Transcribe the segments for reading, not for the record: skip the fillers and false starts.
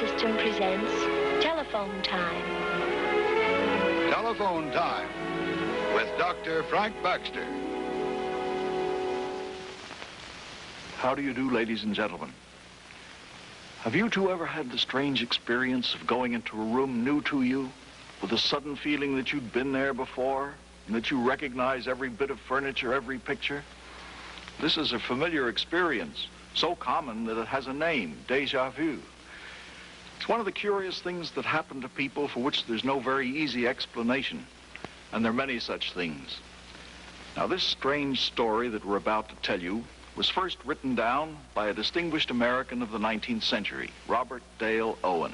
System presents Telephone Time. Telephone Time with Dr. Frank Baxter. How do you do, ladies and gentlemen? Have you two ever had the strange experience of going into a room new to you with a sudden feeling that you'd been there before and that you recognize every bit of furniture, every picture? This is a familiar experience, so common that it has a name, déjà vu. It's one of the curious things that happen to people for which there's no very easy explanation, and there are many such things. Now, this strange story that we're about to tell you was first written down by a distinguished American of the 19th century, Robert Dale Owen.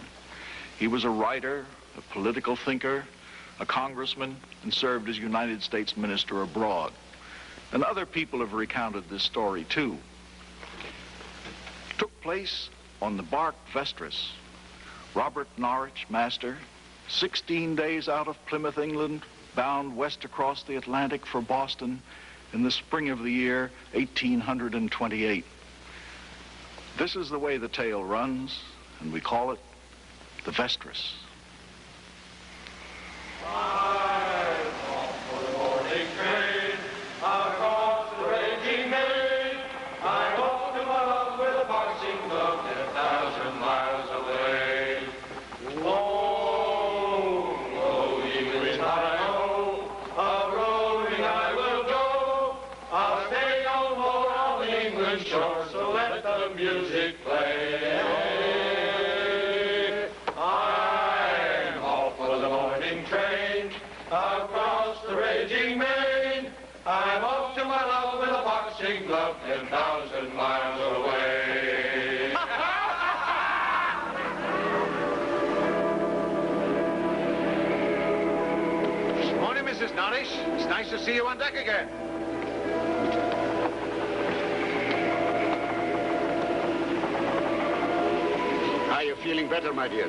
He was a writer, a political thinker, a congressman, and served as United States minister abroad. And other people have recounted this story, too. It took place on the bark Vestris. Robert Norrich, master, 16 days out of Plymouth, England, bound west across the Atlantic for Boston in the spring of the year 1828. This is the way the tale runs, and we call it the Vestris. Music play. I'm off for the morning train across the raging main. I'm off to my love with a boxing glove 10,000 miles away. Morning, Mrs. Norrich. It's nice to see you on deck again. Are you feeling better, my dear?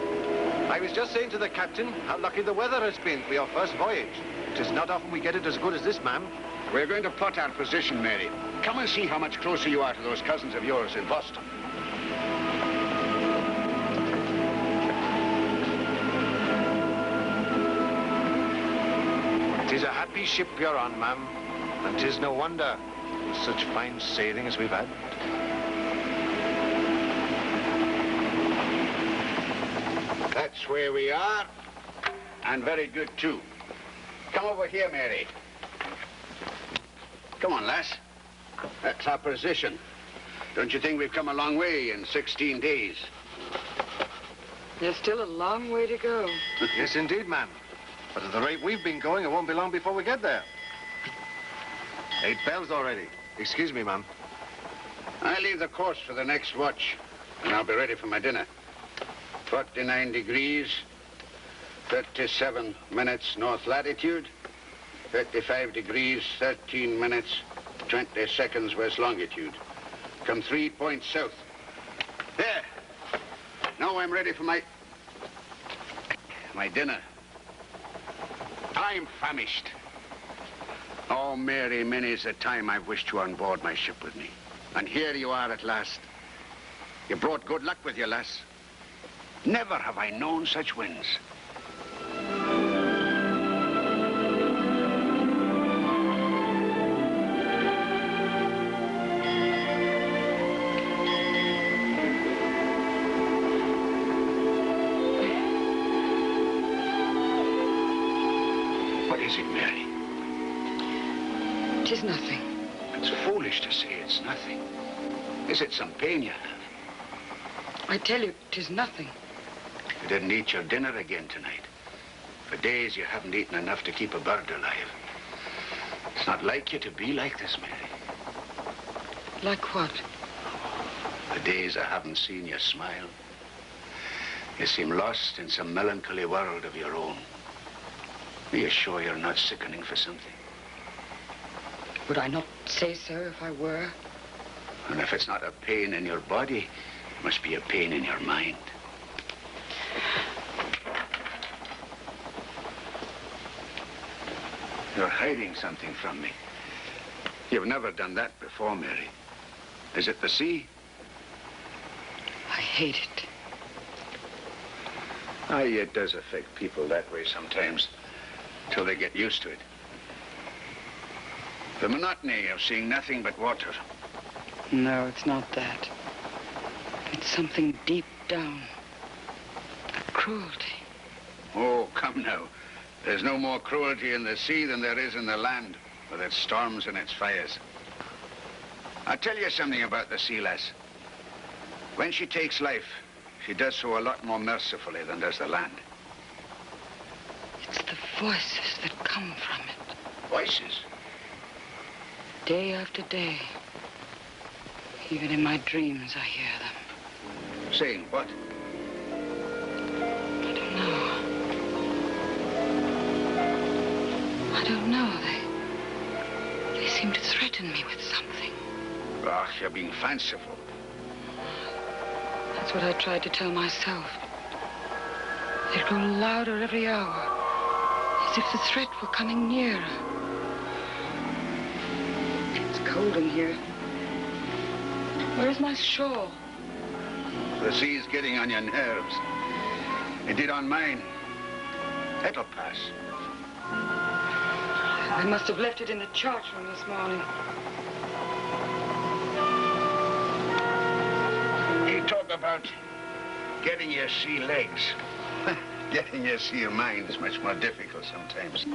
I was just saying to the captain how lucky the weather has been for your first voyage. It is not often we get it as good as this, ma'am. We're going to plot our position, Mary. Come and see how much closer you are to those cousins of yours in Boston. Tis a happy ship you're on, ma'am, and 'tis no wonder with such fine sailing as we've had. That's where we are, and very good, too. Come over here, Mary. Come on, lass. That's our position. Don't you think we've come a long way in 16 days? There's still a long way to go. Yes, indeed, ma'am. But at the rate we've been going, it won't be long before we get there. 8 bells already. Excuse me, ma'am. I leave the course for the next watch, and I'll be ready for my dinner. 49 degrees, 37 minutes north latitude, 35 degrees, 13 minutes, 20 seconds west longitude. Come 3 points south. There. Now I'm ready for my dinner. I'm famished. Oh, Mary, many's the time I've wished you on board my ship with me. And here you are at last. You brought good luck with you, lass. Never have I known such winds. What is it, Mary? 'Tis nothing. It's foolish to say it's nothing. Is it some pain you have? I tell you, 'tis nothing. You didn't eat your dinner again tonight. For days you haven't eaten enough to keep a bird alive. It's not like you to be like this, Mary. Like what? The days I haven't seen you smile. You seem lost in some melancholy world of your own. Are you sure you're not sickening for something? Would I not say so if I were? And if it's not a pain in your body, it must be a pain in your mind. You're hiding something from me. You've never done that before, Mary. Is it the sea? I hate it. Aye, it does affect people that way sometimes, till they get used to it. The monotony of seeing nothing but water. No, it's not that. It's something deep down. A cruelty. Oh, come now. There's no more cruelty in the sea than there is in the land, with its storms and its fires. I'll tell you something about the sea lass. When she takes life, she does so a lot more mercifully than does the land. It's the voices that come from it. Voices? Day after day. Even in my dreams, I hear them. Saying what? I don't know. I don't know. They seem to threaten me with something. Ah, you're being fanciful. That's what I tried to tell myself. They'd grow louder every hour, as if the threat were coming nearer. It's cold in here. Where's my shawl? The sea's getting on your nerves. It did on mine. It'll pass. I must have left it in the chart room this morning. You talk about getting your sea legs. Getting your sea mind is much more difficult sometimes.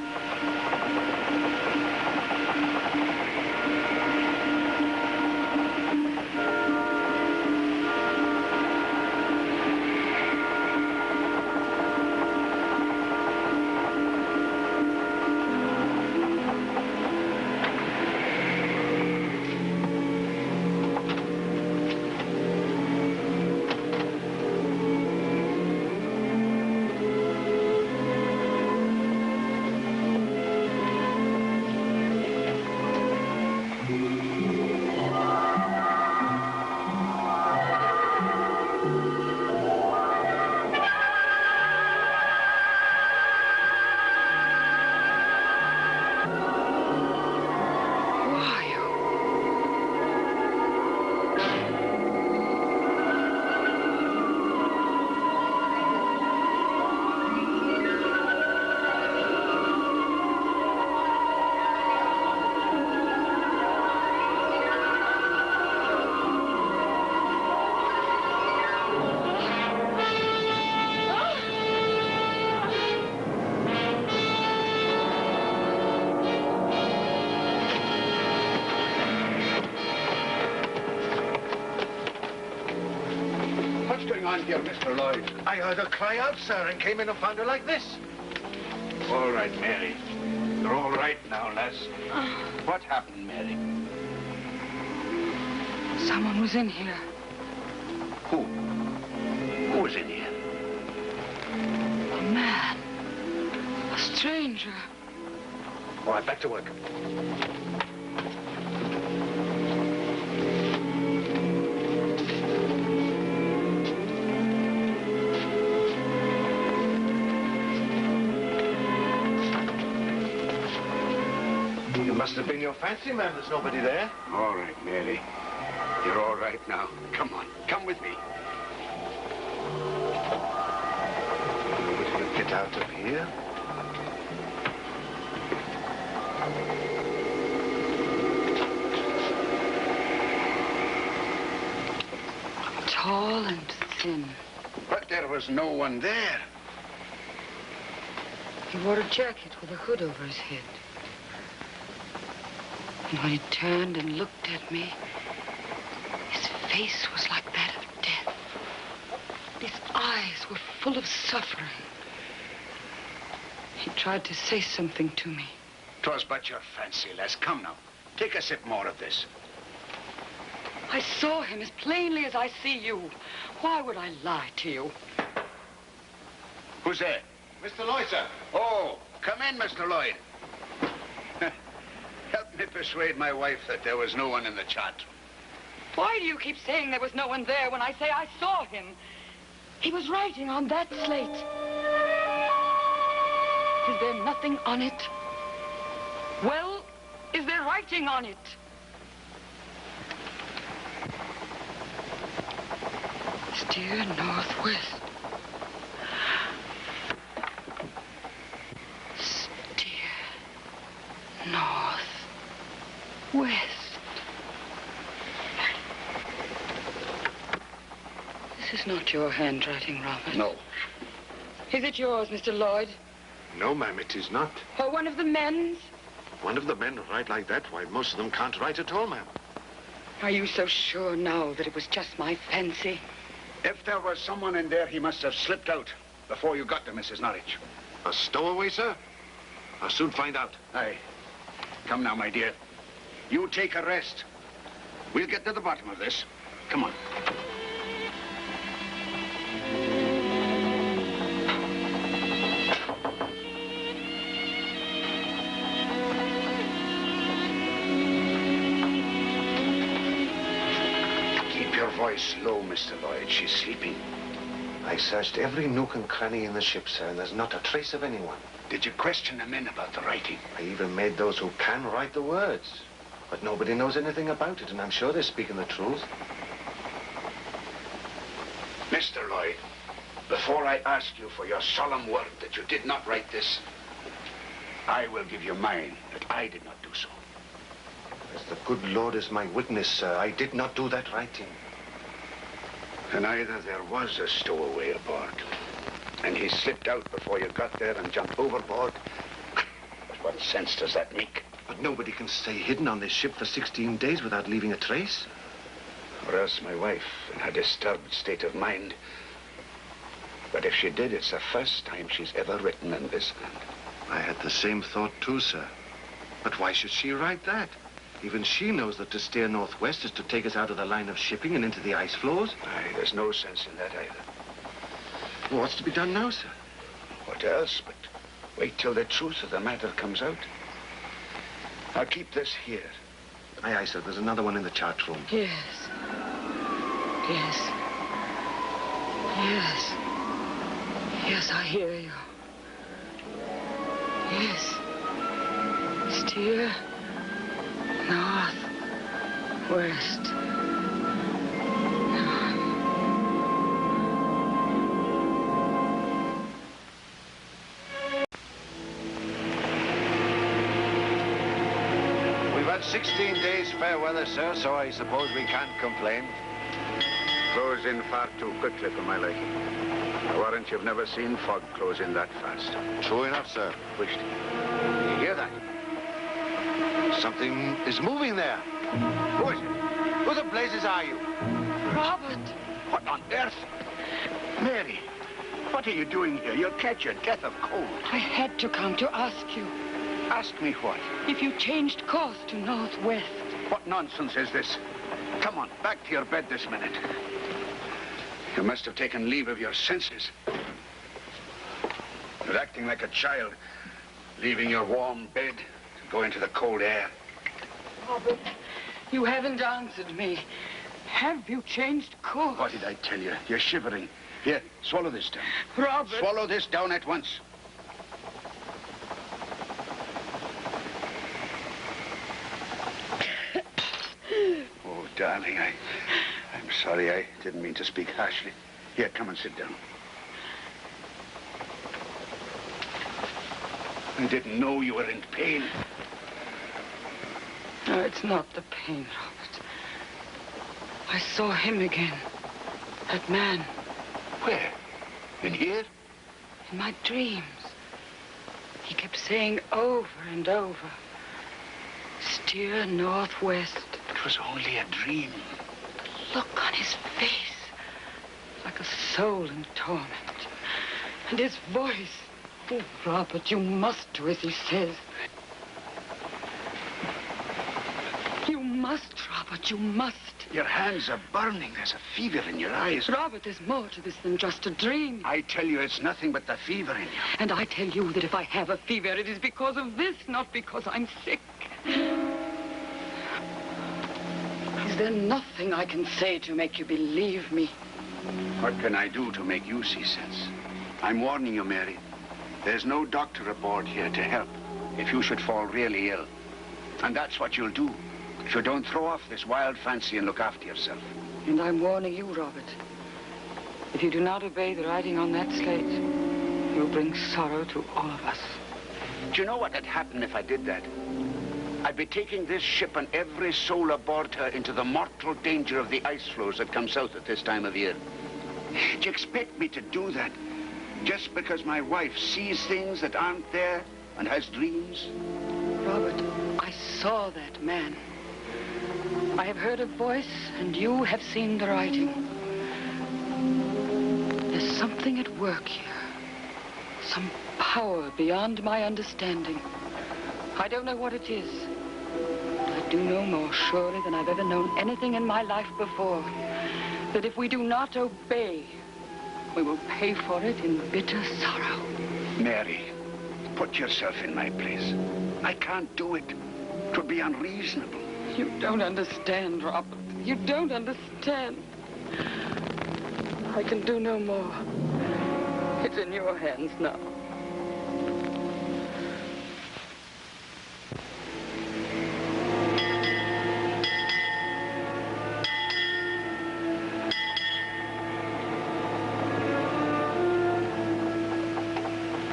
Here, Mr. Lloyd. I heard her cry out, sir, and came in and found her like this. All right, Mary. You're all right now, lass. What happened, Mary? Someone was in here. Who? Who was in here? A man. A stranger. All right, back to work. Must have been your fancy, man. There's nobody there. All right, Mary. You're all right now. Come on. Come with me. Will you get out of here? Tall and thin. But there was no one there. He wore a jacket with a hood over his head. And when he turned and looked at me, his face was like that of death. His eyes were full of suffering. He tried to say something to me. 'Twas but your fancy, lass. Come now. Take a sip more of this. I saw him as plainly as I see you. Why would I lie to you? Who's there? Mr. Lloyd, sir. Oh, come in, Mr. Lloyd. Help me persuade my wife that there was no one in the chart. Why do you keep saying there was no one there when I say I saw him? He was writing on that slate. Is there nothing on it? Well, is there writing on it? Steer northwest. West. This is not your handwriting, Robert. No. Is it yours, Mr. Lloyd? No, ma'am, it is not. Or one of the men's? One of the men who write like that, why, most of them can't write at all, ma'am. Are you so sure now that it was just my fancy? If there was someone in there, he must have slipped out before you got to Mrs. Norrich. A stowaway, sir? I'll soon find out. Aye. Come now, my dear. You take a rest. We'll get to the bottom of this. Come on. Keep your voice low, Mr. Lloyd. She's sleeping. I searched every nook and cranny in the ship, sir, and there's not a trace of anyone. Did you question the men about the writing? I even made those who can write the words. But nobody knows anything about it, and I'm sure they're speaking the truth. Mr. Lloyd, before I ask you for your solemn word that you did not write this, I will give you mine that I did not do so. As the good Lord is my witness, sir, I did not do that writing. And either there was a stowaway aboard, and he slipped out before you got there and jumped overboard. But what sense does that make? But nobody can stay hidden on this ship for 16 days without leaving a trace. Or else my wife, in her disturbed state of mind. But if she did, it's the first time she's ever written in this hand. I had the same thought too, sir. But why should she write that? Even she knows that to steer northwest is to take us out of the line of shipping and into the ice floes. Aye, there's no sense in that either. Well, what's to be done now, sir? What else but wait till the truth of the matter comes out? I'll keep this here. Aye, aye, sir. There's another one in the chart room. Yes. Yes. Yes. Yes, I hear you. Yes. Steer north, west. We've had 16 days fair weather, sir, so I suppose we can't complain. Close in far too quickly for my liking. I warrant you've never seen fog close in that fast. True enough, sir. Wished. You hear that? Something is moving there. Who is it? Who the blazes are you? Robert! What on earth? Mary, what are you doing here? You'll catch your death of cold. I had to come to ask you Ask me what? if you changed course to northwest. What nonsense is this? Come on, back to your bed this minute. You must have taken leave of your senses. You're acting like a child, leaving your warm bed to go into the cold air. Robert, you haven't answered me. Have you changed course? What did I tell you? You're shivering. Here, swallow this down. Robert! Swallow this down at once. Oh, darling, I'm sorry. I didn't mean to speak harshly. Here, come and sit down. I didn't know you were in pain. No, it's not the pain, Robert. I saw him again. That man. Where? In here? In my dreams. He kept saying over and over, steer northwest. It was only a dream. The look on his face, like a soul in torment. And his voice. Oh, Robert, you must do as he says. You must, Robert, you must. Your hands are burning. There's a fever in your eyes. Robert, there's more to this than just a dream. I tell you, it's nothing but the fever in you. And I tell you that if I have a fever, it is because of this, not because I'm sick. Is there nothing I can say to make you believe me? What can I do to make you see sense? I'm warning you, Mary. There's no doctor aboard here to help if you should fall really ill. And that's what you'll do if you don't throw off this wild fancy and look after yourself. And I'm warning you, Robert. If you do not obey the writing on that slate, you'll bring sorrow to all of us. Do you know what would happen if I did that? I'd be taking this ship and every soul aboard her into the mortal danger of the ice floes that come south at this time of year. Do you expect me to do that just because my wife sees things that aren't there and has dreams? Robert, I saw that man. I have heard a voice, and you have seen the writing. There's something at work here. Some power beyond my understanding. I don't know what it is. But I do know more surely than I've ever known anything in my life before. That if we do not obey, we will pay for it in bitter sorrow. Mary, put yourself in my place. I can't do it. It would be unreasonable. You don't understand, Robert. You don't understand. I can do no more. It's in your hands now.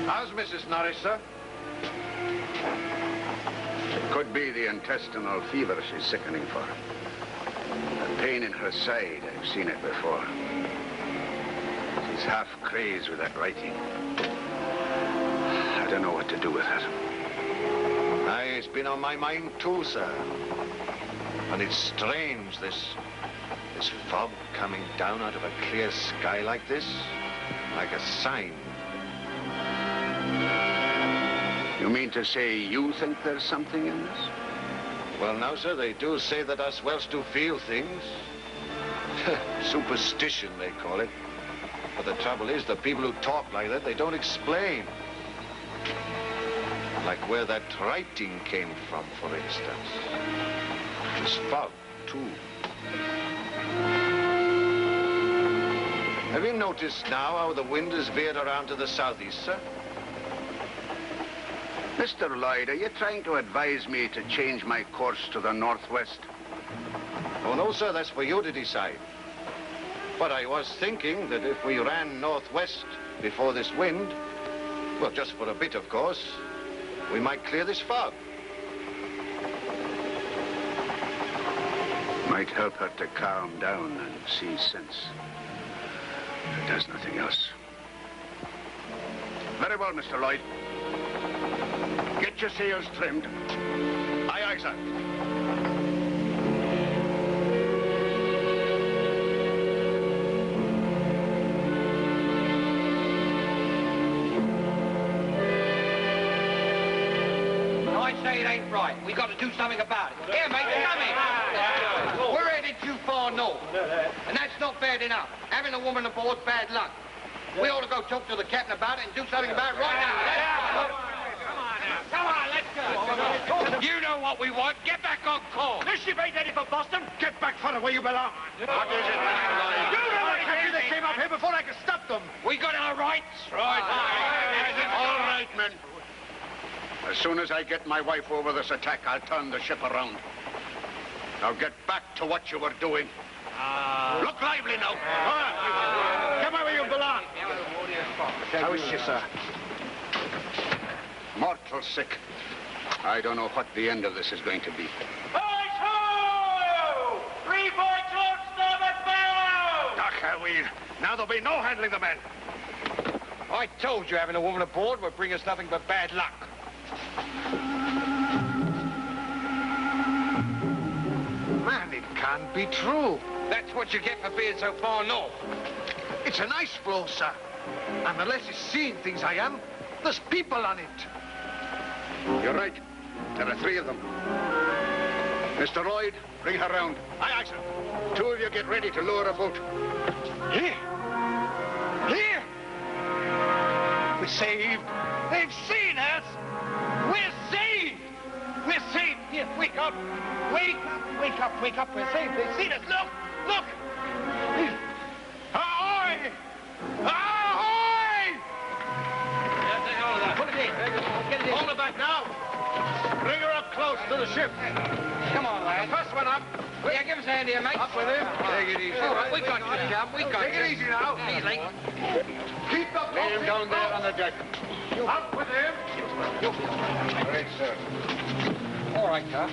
How's Mrs. Norrich, sir? It could be the intestinal fever she's sickening for. The pain in her side, I've seen it before. She's half crazed with that writing. I don't know what to do with her. Aye, it's been on my mind too, sir. And it's strange, this fog coming down out of a clear sky like this, like a sign. You mean to say you think there's something in this? Well, now, sir, they do say that us Welsh do feel things. Superstition, they call it. But the trouble is, the people who talk like that, they don't explain. Like where that writing came from, for instance. This fog, too. Have you noticed now how the wind has veered around to the southeast, sir? Mr. Lloyd, are you trying to advise me to change my course to the northwest? Oh, no, sir, that's for you to decide. But I was thinking that if we ran northwest before this wind, well, just for a bit, of course, we might clear this fog. Might help her to calm down and see sense. If it does nothing else. Very well, Mr. Lloyd. Get your sails trimmed. Aye, aye, sir. I say it ain't right. We got to do something about it. Here, mate, come here. We're headed too far north, and that's not bad enough. Having a woman aboard's bad luck. We ought to go talk to the captain about it and do something about it right now. Come on, let's go. You know what we want. Get back on course. This ship ain't headed for Boston. Get back for where you belong. What is it, man? You know what country they came up here before I could stop them. We got our rights. Right. All right, men. As soon as I get my wife over this attack, I'll turn the ship around. Now get back to what you were doing. Look lively now. Come on where you belong. How is she, sir? Mortal sick. I don't know what the end of this is going to be. Boys ho! 3 points on starboard bow! Now there'll be no handling the men. I told you having a woman aboard would bring us nothing but bad luck. Man, it can't be true. That's what you get for being so far north. It's an ice floe, sir. And unless it's seeing things I am, there's people on it. You're right. There are 3 of them. Mr. Lloyd, bring her round. Aye, aye, sir. 2 of you get ready to lower a boat. Here. Here. We're saved. They've seen us. We're saved. We're saved. Here, wake up. Wake up, wake up, wake up. We're saved. They've seen us. Look, look. Ahoy! Ahoy! Put it in. Get it in. Hold her back now. Bring her up close to the ship. Come on, lad. The first one up. Yeah, give us a hand here, mate. Up with him. Take it easy. All right, we got you, chum. We got you. Take it easy now. Easy. Keep the Lay him down there on the deck. Up with him. Right, sir. All right, sir.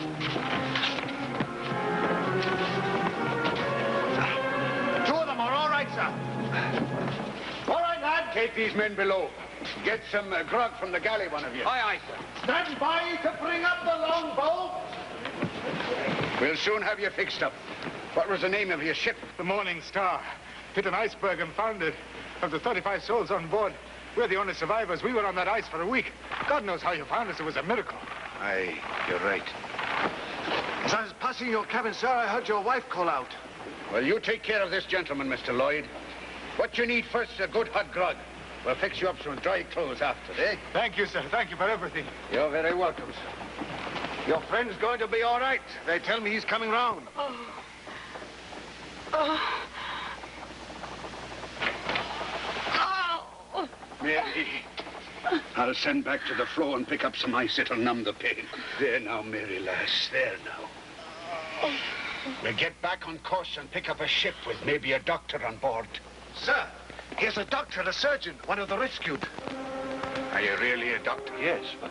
Two of them are all right, sir. All right, lad. Take these men below. Get some grog from the galley, one of you. Aye, aye, sir. Stand by to bring up the longbow. We'll soon have you fixed up. What was the name of your ship? The Morning Star. Hit an iceberg and foundered. Of the 35 souls on board, we're the only survivors. We were on that ice for a week. God knows how you found us. It was a miracle. Aye, you're right. As I was passing your cabin, sir, I heard your wife call out. Well, you take care of this gentleman, Mr. Lloyd. What you need first is a good hot grog. We'll fix you up some dry clothes after, eh? Thank you, sir. Thank you for everything. You're very welcome, sir. Your friend's going to be all right. They tell me he's coming round. Mary, I'll send back to the floor and pick up some ice. It'll numb the pain. There now, Mary, lass. There now. We'll get back on course and pick up a ship with maybe a doctor on board. Sir, here's a doctor, a surgeon, one of the rescued. Are you really a doctor? Yes, but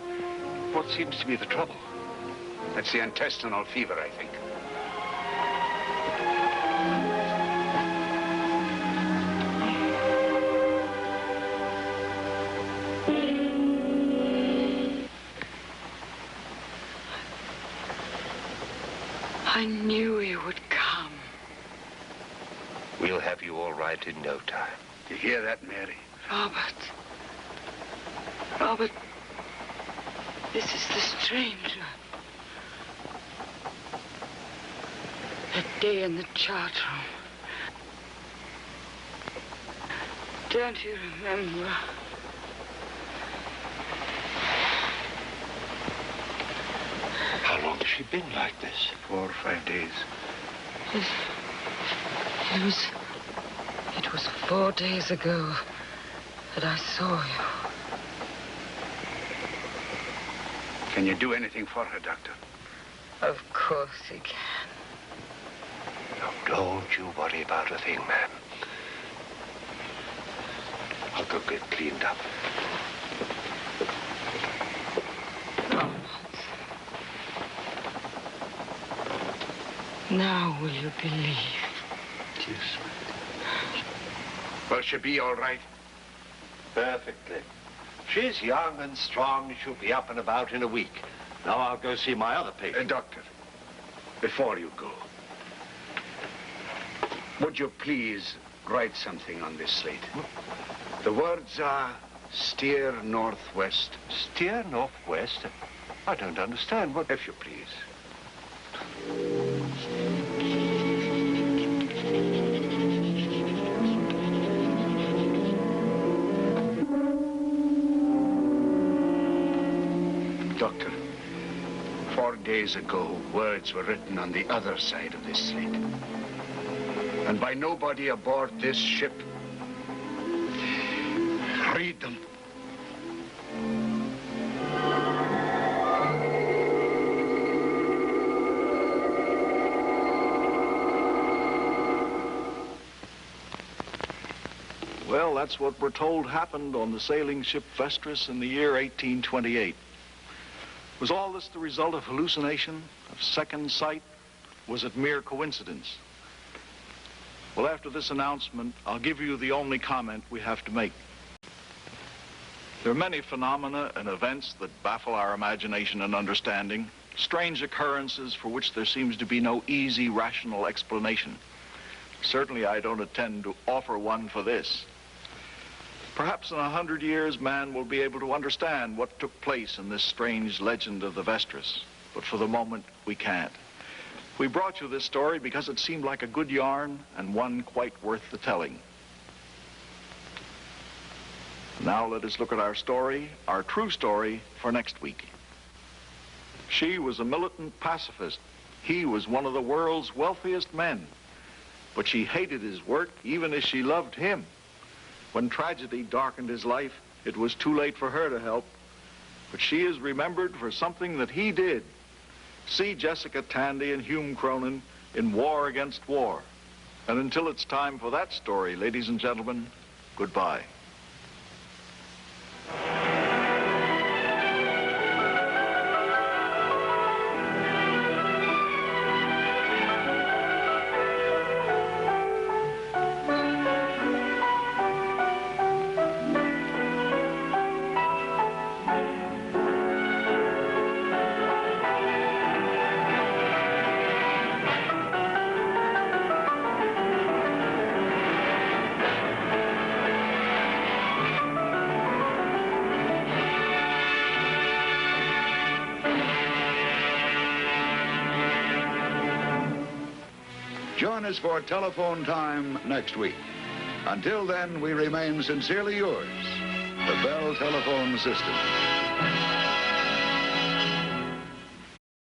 what seems to be the trouble? That's the intestinal fever, I think. I knew you would come. We'll have you all right in no time. You hear that, Mary? Robert, this is the stranger. That day in the chart room. Don't you remember? How long has she been like this? 4 or 5 days. It was 4 days ago that I saw you. Can you do anything for her, Doctor? Of course he can. No, don't you worry about a thing, ma'am. I'll go get cleaned up. Now will you believe? Yes. Will she be all right? Perfectly. She's young and strong. She'll be up and about in a week. Now I'll go see my other patient. Doctor, before you go, would you please write something on this slate? The words are steer northwest. Steer northwest? I don't understand. What? If you please. Doctor, 4 days ago, words were written on the other side of this slate. And by nobody aboard this ship. Read them. Well, that's what we're told happened on the sailing ship Vestris in the year 1828. Was all this the result of hallucination, of second sight? Was it mere coincidence? Well, after this announcement, I'll give you the only comment we have to make. There are many phenomena and events that baffle our imagination and understanding, strange occurrences for which there seems to be no easy, rational explanation. Certainly, I don't intend to offer one for this. Perhaps in 100 years, man will be able to understand what took place in this strange legend of the Vestris. But for the moment, we can't. We brought you this story because it seemed like a good yarn and one quite worth the telling. Now let us look at our story, our true story, for next week. She was a militant pacifist. He was one of the world's wealthiest men. But she hated his work even as she loved him. When tragedy darkened his life, it was too late for her to help. But she is remembered for something that he did. See Jessica Tandy and Hume Cronin in War Against War. And until it's time for that story, ladies and gentlemen, goodbye. Join us for Telephone Time next week. Until then, we remain sincerely yours, the Bell Telephone System.